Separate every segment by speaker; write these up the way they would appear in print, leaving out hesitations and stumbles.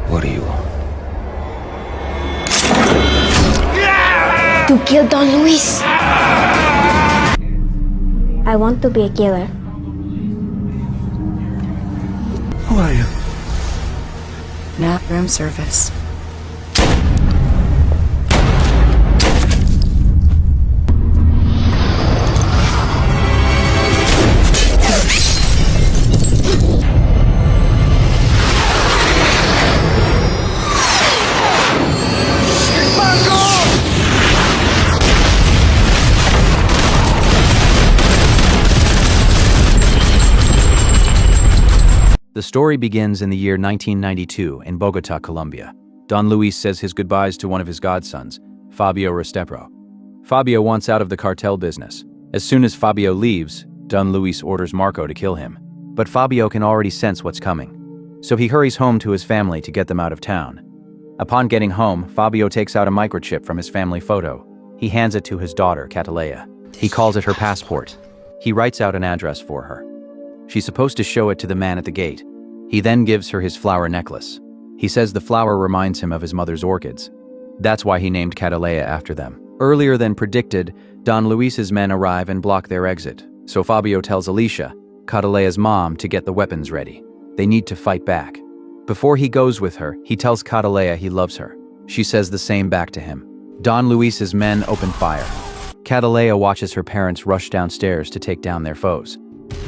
Speaker 1: What do you want?
Speaker 2: To kill Don Luis. I want to be a killer.
Speaker 1: Who are you?
Speaker 3: Not room service.
Speaker 4: The story begins in the year 1992 in Bogota, Colombia. Don Luis says his goodbyes to one of his godsons, Fabio Restrepo. Fabio wants out of the cartel business. As soon as Fabio leaves, Don Luis orders Marco to kill him. But Fabio can already sense what's coming. So he hurries home to his family to get them out of town. Upon getting home, Fabio takes out a microchip from his family photo. He hands it to his daughter, Catalea. He calls it her passport. He writes out an address for her. She's supposed to show it to the man at the gate. He then gives her his flower necklace. He says the flower reminds him of his mother's orchids. That's why he named Catalea after them. Earlier than predicted, Don Luis's men arrive and block their exit. So Fabio tells Alicia, Catalea's mom, to get the weapons ready. They need to fight back. Before he goes with her, he tells Catalea he loves her. She says the same back to him. Don Luis's men open fire. Catalea watches her parents rush downstairs to take down their foes.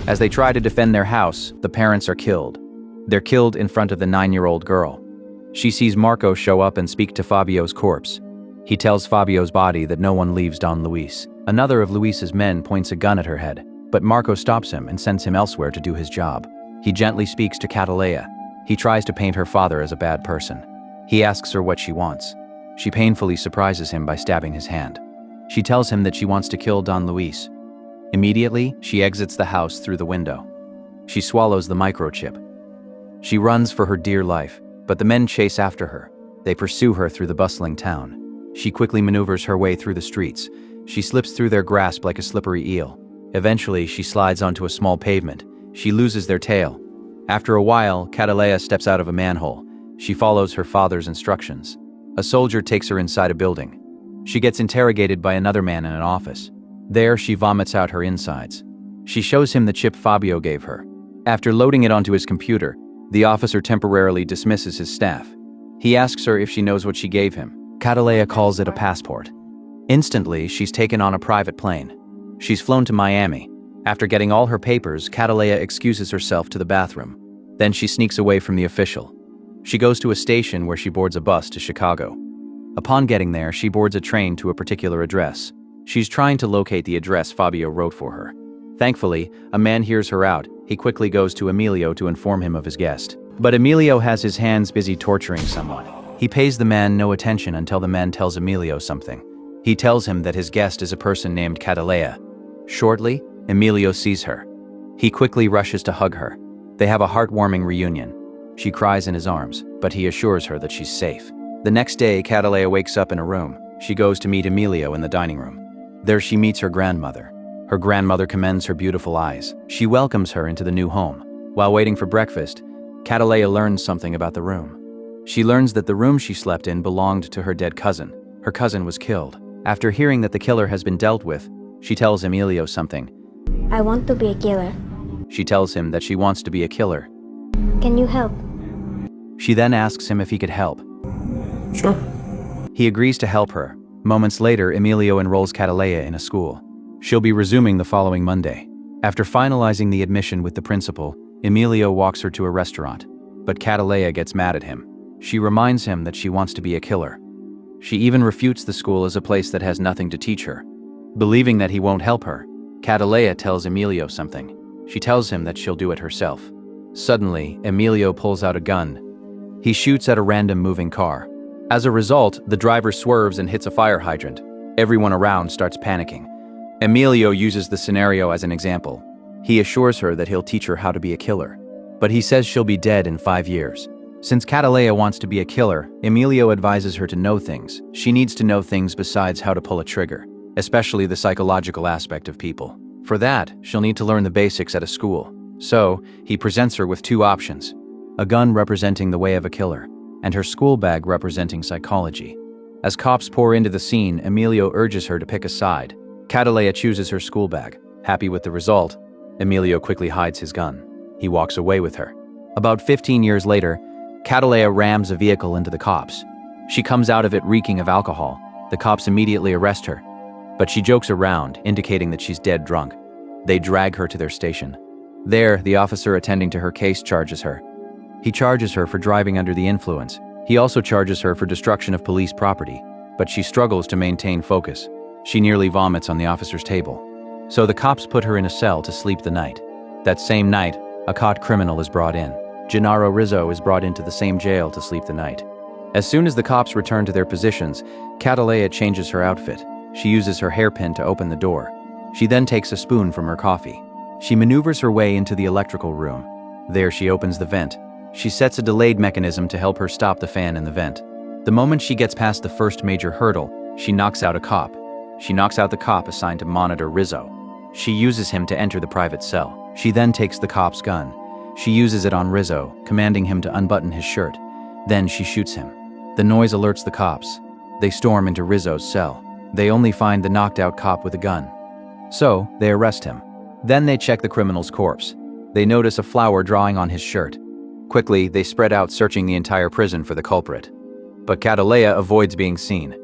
Speaker 4: As they try to defend their house, the parents are killed. They're killed in front of the 9-year-old girl. She sees Marco show up and speak to Fabio's corpse. He tells Fabio's body that no one leaves Don Luis. Another of Luis's men points a gun at her head, but Marco stops him and sends him elsewhere to do his job. He gently speaks to Catalea. He tries to paint her father as a bad person. He asks her what she wants. She painfully surprises him by stabbing his hand. She tells him that she wants to kill Don Luis. Immediately, she exits the house through the window. She swallows the microchip. She runs for her dear life, but the men chase after her. They pursue her through the bustling town. She quickly maneuvers her way through the streets. She slips through their grasp like a slippery eel. Eventually, she slides onto a small pavement. She loses their tail. After a while, Catalea steps out of a manhole. She follows her father's instructions. A soldier takes her inside a building. She gets interrogated by another man in an office. There, she vomits out her insides. She shows him the chip Fabio gave her. After loading it onto his computer, the officer temporarily dismisses his staff. He asks her if she knows what she gave him. Catalea calls it a passport. Instantly, she's taken on a private plane. She's flown to Miami. After getting all her papers, Catalea excuses herself to the bathroom. Then she sneaks away from the official. She goes to a station where she boards a bus to Chicago. Upon getting there, she boards a train to a particular address. She's trying to locate the address Fabio wrote for her. Thankfully, a man hears her out. He quickly goes to Emilio to inform him of his guest. But Emilio has his hands busy torturing someone. He pays the man no attention until the man tells Emilio something. He tells him that his guest is a person named Catalea. Shortly, Emilio sees her. He quickly rushes to hug her. They have a heartwarming reunion. She cries in his arms, but he assures her that she's safe. The next day, Catalea wakes up in a room. She goes to meet Emilio in the dining room. There she meets her grandmother. Her grandmother commends her beautiful eyes. She welcomes her into the new home. While waiting for breakfast, Catalea learns something about the room. She learns that the room she slept in belonged to her dead cousin. Her cousin was killed. After hearing that the killer has been dealt with, she tells Emilio something.
Speaker 2: I want to be a killer.
Speaker 4: She tells him that she wants to be a killer.
Speaker 2: Can you help?
Speaker 4: She then asks him if he could help.
Speaker 1: Sure.
Speaker 4: He agrees to help her. Moments later, Emilio enrolls Catalea in a school. She'll be resuming the following Monday. After finalizing the admission with the principal, Emilio walks her to a restaurant. But Catalea gets mad at him. She reminds him that she wants to be a killer. She even refutes the school as a place that has nothing to teach her. Believing that he won't help her, Catalea tells Emilio something. She tells him that she'll do it herself. Suddenly, Emilio pulls out a gun. He shoots at a random moving car. As a result, the driver swerves and hits a fire hydrant. Everyone around starts panicking. Emilio uses the scenario as an example. He assures her that he'll teach her how to be a killer. But he says she'll be dead in 5 years. Since Catalea wants to be a killer, Emilio advises her to know things. She needs to know things besides how to pull a trigger, especially the psychological aspect of people. For that, she'll need to learn the basics at a school. So, he presents her with 2 options. A gun representing the way of a killer, and her school bag representing psychology. As cops pour into the scene, Emilio urges her to pick a side. Catalea chooses her school bag. Happy with the result, Emilio quickly hides his gun. He walks away with her. About 15 years later, Catalea rams a vehicle into the cops. She comes out of it reeking of alcohol. The cops immediately arrest her, but she jokes around, indicating that she's dead drunk. They drag her to their station. There, the officer attending to her case charges her. He charges her for driving under the influence. He also charges her for destruction of police property, but she struggles to maintain focus. She nearly vomits on the officer's table. So the cops put her in a cell to sleep the night. That same night, a caught criminal is brought in. Gennaro Rizzo is brought into the same jail to sleep the night. As soon as the cops return to their positions, Catalea changes her outfit. She uses her hairpin to open the door. She then takes a spoon from her coffee. She maneuvers her way into the electrical room. There she opens the vent. She sets a delayed mechanism to help her stop the fan in the vent. The moment she gets past the first major hurdle, she knocks out a cop. She knocks out the cop assigned to monitor Rizzo. She uses him to enter the private cell. She then takes the cop's gun. She uses it on Rizzo, commanding him to unbutton his shirt. Then she shoots him. The noise alerts the cops. They storm into Rizzo's cell. They only find the knocked-out cop with a gun. So, they arrest him. Then they check the criminal's corpse. They notice a flower drawing on his shirt. Quickly, they spread out searching the entire prison for the culprit. But Catalea avoids being seen.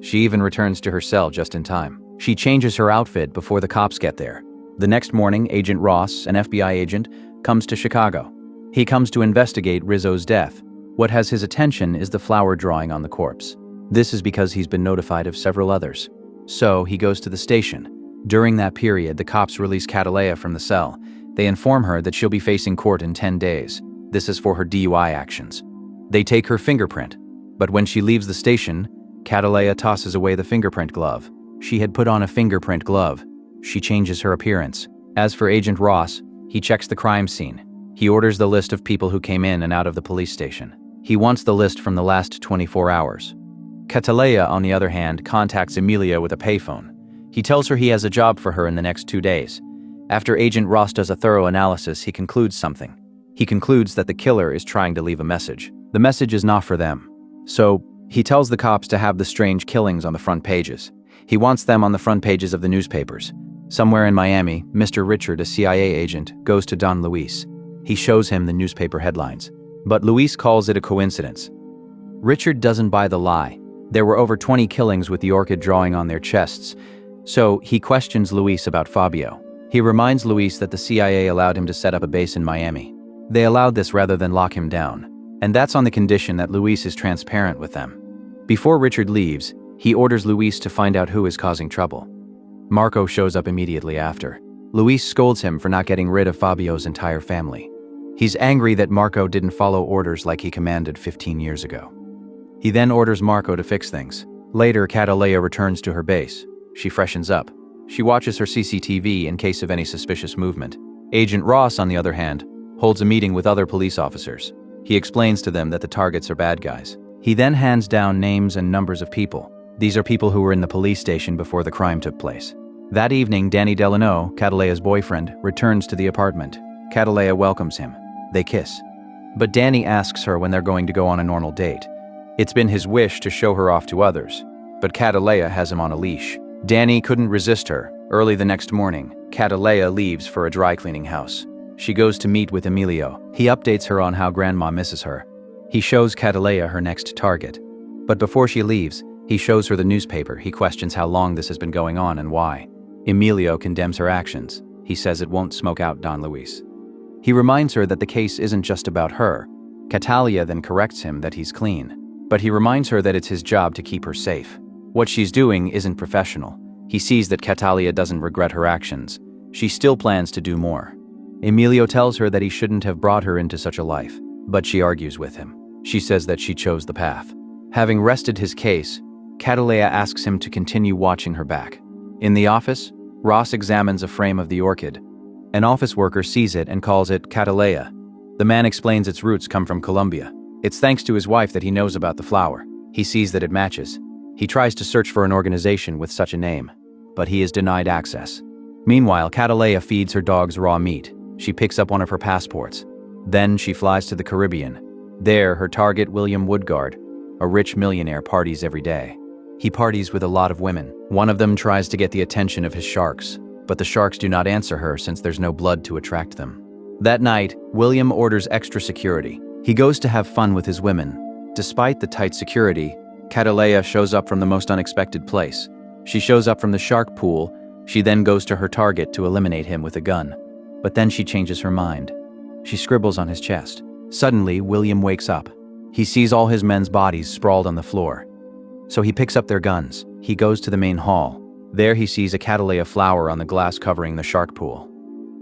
Speaker 4: She even returns to her cell just in time. She changes her outfit before the cops get there. The next morning, Agent Ross, an FBI agent, comes to Chicago. He comes to investigate Rizzo's death. What has his attention is the flower drawing on the corpse. This is because he's been notified of several others. So, he goes to the station. During that period, the cops release Catalea from the cell. They inform her that she'll be facing court in 10 days. This is for her DUI actions. They take her fingerprint, but when she leaves the station, Catalea tosses away the fingerprint glove. She had put on a fingerprint glove. She changes her appearance. As for Agent Ross, he checks the crime scene. He orders the list of people who came in and out of the police station. He wants the list from the last 24 hours. Catalea, on the other hand, contacts Emilia with a payphone. He tells her he has a job for her in the next 2 days. After Agent Ross does a thorough analysis, he concludes something. He concludes that the killer is trying to leave a message. The message is not for them. So, he tells the cops to have the strange killings on the front pages. He wants them on the front pages of the newspapers. Somewhere in Miami, Mr. Richard, a CIA agent, goes to Don Luis. He shows him the newspaper headlines. But Luis calls it a coincidence. Richard doesn't buy the lie. There were over 20 killings with the orchid drawing on their chests. So, he questions Luis about Fabio. He reminds Luis that the CIA allowed him to set up a base in Miami. They allowed this rather than lock him down. And that's on the condition that Luis is transparent with them. Before Richard leaves, he orders Luis to find out who is causing trouble. Marco shows up immediately after. Luis scolds him for not getting rid of Fabio's entire family. He's angry that Marco didn't follow orders like he commanded 15 years ago. He then orders Marco to fix things. Later, Catalea returns to her base. She freshens up. She watches her CCTV in case of any suspicious movement. Agent Ross, on the other hand, holds a meeting with other police officers. He explains to them that the targets are bad guys. He then hands down names and numbers of people. These are people who were in the police station before the crime took place. That evening, Danny Delano, Catalea's boyfriend, returns to the apartment. Catalea welcomes him. They kiss. But Danny asks her when they're going to go on a normal date. It's been his wish to show her off to others, but Catalea has him on a leash. Danny couldn't resist her. Early the next morning, Catalea leaves for a dry cleaning house. She goes to meet with Emilio. He updates her on how Grandma misses her. He shows Catalea her next target. But before she leaves, he shows her the newspaper. He questions how long this has been going on and why. Emilio condemns her actions. He says it won't smoke out Don Luis. He reminds her that the case isn't just about her. Catalea then corrects him that he's clean. But he reminds her that it's his job to keep her safe. What she's doing isn't professional. He sees that Catalea doesn't regret her actions. She still plans to do more. Emilio tells her that he shouldn't have brought her into such a life, but she argues with him. She says that she chose the path. Having rested his case, Catalea asks him to continue watching her back. In the office, Ross examines a frame of the orchid. An office worker sees it and calls it Catalea. The man explains its roots come from Colombia. It's thanks to his wife that he knows about the flower. He sees that it matches. He tries to search for an organization with such a name, but he is denied access. Meanwhile, Catalea feeds her dogs raw meat. She picks up one of her passports. Then she flies to the Caribbean. There, her target, William Woodgard, a rich millionaire, parties every day. He parties with a lot of women. One of them tries to get the attention of his sharks, but the sharks do not answer her since there's no blood to attract them. That night, William orders extra security. He goes to have fun with his women. Despite the tight security, Catalea shows up from the most unexpected place. She shows up from the shark pool. She then goes to her target to eliminate him with a gun. But then she changes her mind. She scribbles on his chest. Suddenly, William wakes up. He sees all his men's bodies sprawled on the floor. So he picks up their guns. He goes to the main hall. There he sees a Catalea flower on the glass covering the shark pool.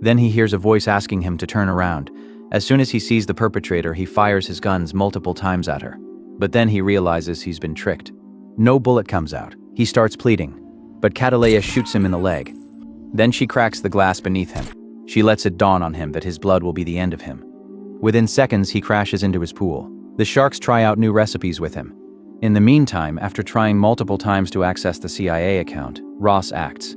Speaker 4: Then he hears a voice asking him to turn around. As soon as he sees the perpetrator, he fires his guns multiple times at her. But then he realizes he's been tricked. No bullet comes out. He starts pleading, but Catalea shoots him in the leg. Then she cracks the glass beneath him. She lets it dawn on him that his blood will be the end of him. Within seconds, he crashes into his pool. The sharks try out new recipes with him. In the meantime, after trying multiple times to access the CIA account, Ross acts.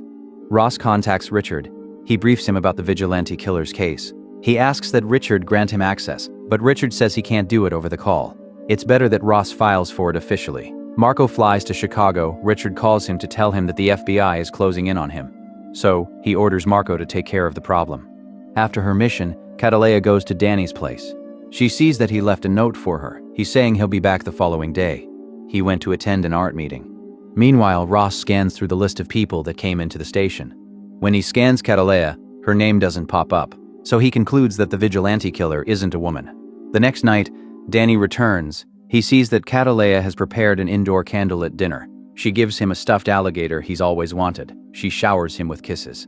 Speaker 4: Ross contacts Richard. He briefs him about the vigilante killer's case. He asks that Richard grant him access, but Richard says he can't do it over the call. It's better that Ross files for it officially. Marco flies to Chicago. Richard calls him to tell him that the FBI is closing in on him. So, he orders Marco to take care of the problem. After her mission, Catalea goes to Danny's place. She sees that he left a note for her. He's saying he'll be back the following day. He went to attend an art meeting. Meanwhile, Ross scans through the list of people that came into the station. When he scans Catalea, her name doesn't pop up, so he concludes that the vigilante killer isn't a woman. The next night, Danny returns. He sees that Catalea has prepared an indoor candlelit dinner. She gives him a stuffed alligator he's always wanted. She showers him with kisses.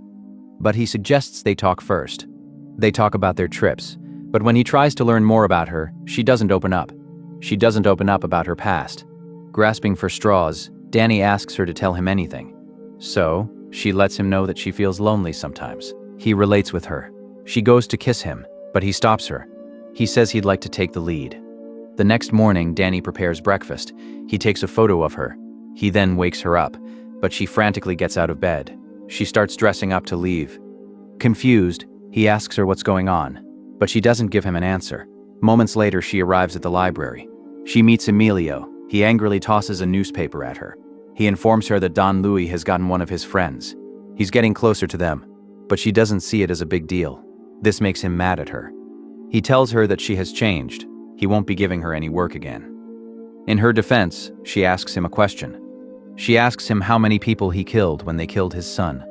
Speaker 4: But he suggests they talk first. They talk about their trips, but when he tries to learn more about her, she doesn't open up. She doesn't open up about her past. Grasping for straws, Danny asks her to tell him anything. So, she lets him know that she feels lonely sometimes. He relates with her. She goes to kiss him, but he stops her. He says he'd like to take the lead. The next morning, Danny prepares breakfast. He takes a photo of her. He then wakes her up, but she frantically gets out of bed. She starts dressing up to leave. Confused, he asks her what's going on, but she doesn't give him an answer. Moments later, she arrives at the library. She meets Emilio. He angrily tosses a newspaper at her. He informs her that Don Louis has gotten one of his friends. He's getting closer to them, but she doesn't see it as a big deal. This makes him mad at her. He tells her that she has changed. He won't be giving her any work again. In her defense, she asks him a question. She asks him how many people he killed when they killed his son.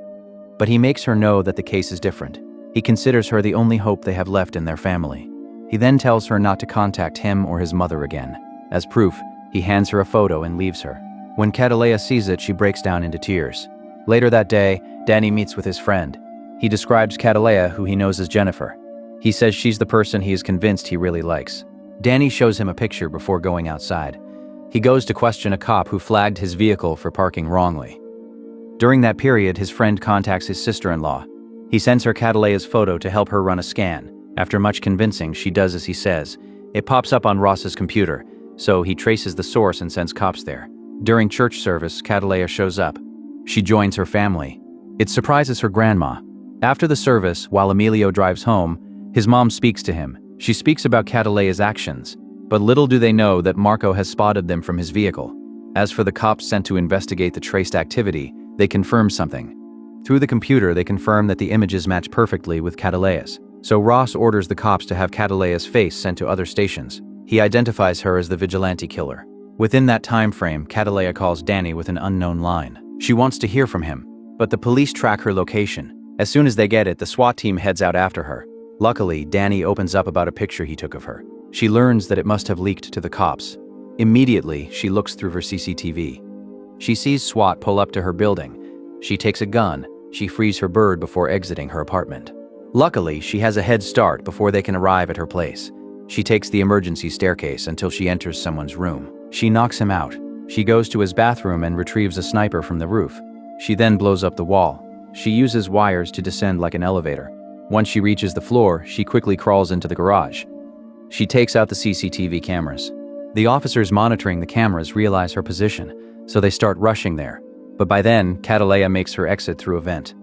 Speaker 4: But he makes her know that the case is different. He considers her the only hope they have left in their family. He then tells her not to contact him or his mother again. As proof, he hands her a photo and leaves her. When Catalea sees it, she breaks down into tears. Later that day, Danny meets with his friend. He describes Catalea, who he knows as Jennifer. He says she's the person he is convinced he really likes. Danny shows him a picture before going outside. He goes to question a cop who flagged his vehicle for parking wrongly. During that period, his friend contacts his sister-in-law. He sends her Catalea's photo to help her run a scan. After much convincing, she does as he says. It pops up on Ross's computer, so he traces the source and sends cops there. During church service, Catalea shows up. She joins her family. It surprises her grandma. After the service, while Emilio drives home, his mom speaks to him. She speaks about Catalea's actions, but little do they know that Marco has spotted them from his vehicle. As for the cops sent to investigate the traced activity, they confirm something. Through the computer, they confirm that the images match perfectly with Catalea's. So Ross orders the cops to have Catalea's face sent to other stations. He identifies her as the vigilante killer. Within that time frame, Catalea calls Danny with an unknown line. She wants to hear from him, but the police track her location. As soon as they get it, the SWAT team heads out after her. Luckily, Danny opens up about a picture he took of her. She learns that it must have leaked to the cops. Immediately, she looks through her CCTV. She sees SWAT pull up to her building. She takes a gun. She frees her bird before exiting her apartment. Luckily, she has a head start before they can arrive at her place. She takes the emergency staircase until she enters someone's room. She knocks him out. She goes to his bathroom and retrieves a sniper from the roof. She then blows up the wall. She uses wires to descend like an elevator. Once she reaches the floor, she quickly crawls into the garage. She takes out the CCTV cameras. The officers monitoring the cameras realize her position, so they start rushing there. But by then, Catalea makes her exit through a vent.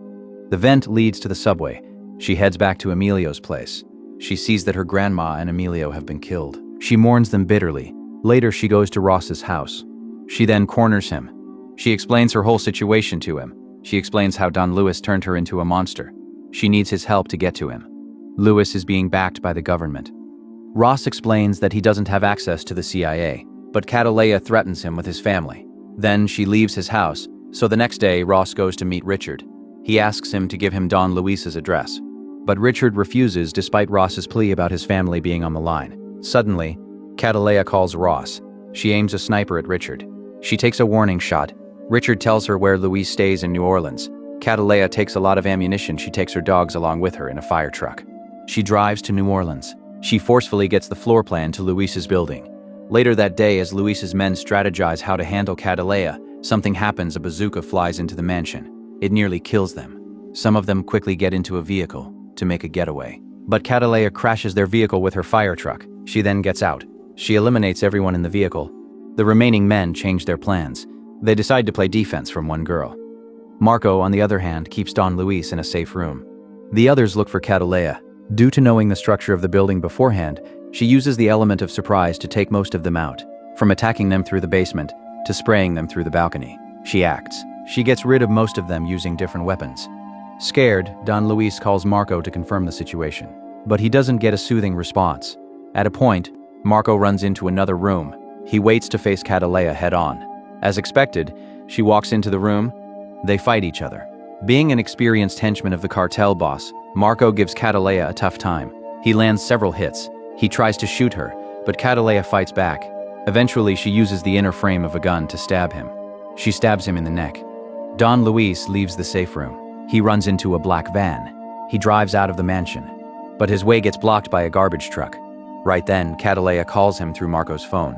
Speaker 4: The vent leads to the subway. She heads back to Emilio's place. She sees that her grandma and Emilio have been killed. She mourns them bitterly. Later, she goes to Ross's house. She then corners him. She explains her whole situation to him. She explains how Don Luis turned her into a monster. She needs his help to get to him. Luis is being backed by the government. Ross explains that he doesn't have access to the CIA, but Catalea threatens him with his family. Then she leaves his house, so the next day Ross goes to meet Richard. He asks him to give him Don Luis's address, but Richard refuses despite Ross's plea about his family being on the line. Suddenly, Catalea calls Ross. She aims a sniper at Richard. She takes a warning shot. Richard tells her where Luis stays in New Orleans. Catalea takes a lot of ammunition. She takes her dogs along with her in a fire truck. She drives to New Orleans. She forcefully gets the floor plan to Luis's building. Later that day, as Luis's men strategize how to handle Catalea, something happens. A bazooka flies into the mansion. It nearly kills them. Some of them quickly get into a vehicle to make a getaway. But Catalea crashes their vehicle with her fire truck. She then gets out. She eliminates everyone in the vehicle. The remaining men change their plans. They decide to play defense from one girl. Marco, on the other hand, keeps Don Luis in a safe room. The others look for Catalea. Due to knowing the structure of the building beforehand, she uses the element of surprise to take most of them out, from attacking them through the basement to spraying them through the balcony. She acts. She gets rid of most of them using different weapons. Scared, Don Luis calls Marco to confirm the situation, but he doesn't get a soothing response. At a point, Marco runs into another room. He waits to face Catalea head-on. As expected, she walks into the room. They fight each other. Being an experienced henchman of the cartel boss, Marco gives Catalea a tough time. He lands several hits. He tries to shoot her, but Catalea fights back. Eventually, she uses the inner frame of a gun to stab him. She stabs him in the neck. Don Luis leaves the safe room. He runs into a black van. He drives out of the mansion, but his way gets blocked by a garbage truck. Right then, Catalea calls him through Marco's phone.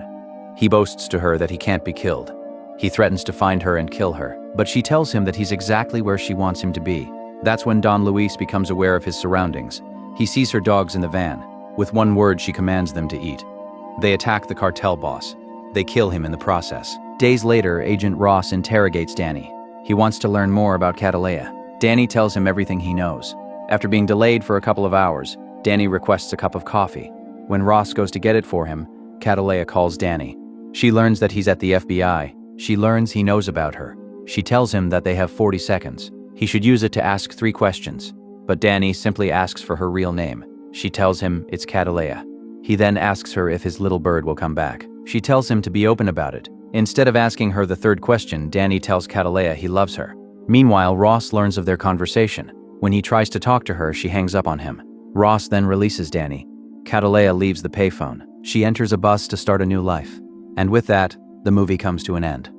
Speaker 4: He boasts to her that he can't be killed. He threatens to find her and kill her, but she tells him that he's exactly where she wants him to be. That's when Don Luis becomes aware of his surroundings. He sees her dogs in the van. With one word, she commands them to eat. They attack the cartel boss. They kill him in the process. Days later, Agent Ross interrogates Danny. He wants to learn more about Catalea. Danny tells him everything he knows. After being delayed for a couple of hours, Danny requests a cup of coffee. When Ross goes to get it for him, Catalea calls Danny. She learns that he's at the FBI. She learns he knows about her. She tells him that they have 40 seconds. He should use it to ask 3 questions. But Danny simply asks for her real name. She tells him it's Catalea. He then asks her if his little bird will come back. She tells him to be open about it. Instead of asking her the 3rd question, Danny tells Catalea he loves her. Meanwhile, Ross learns of their conversation. When he tries to talk to her, she hangs up on him. Ross then releases Danny. Catalea leaves the payphone. She enters a bus to start a new life. And with that, the movie comes to an end.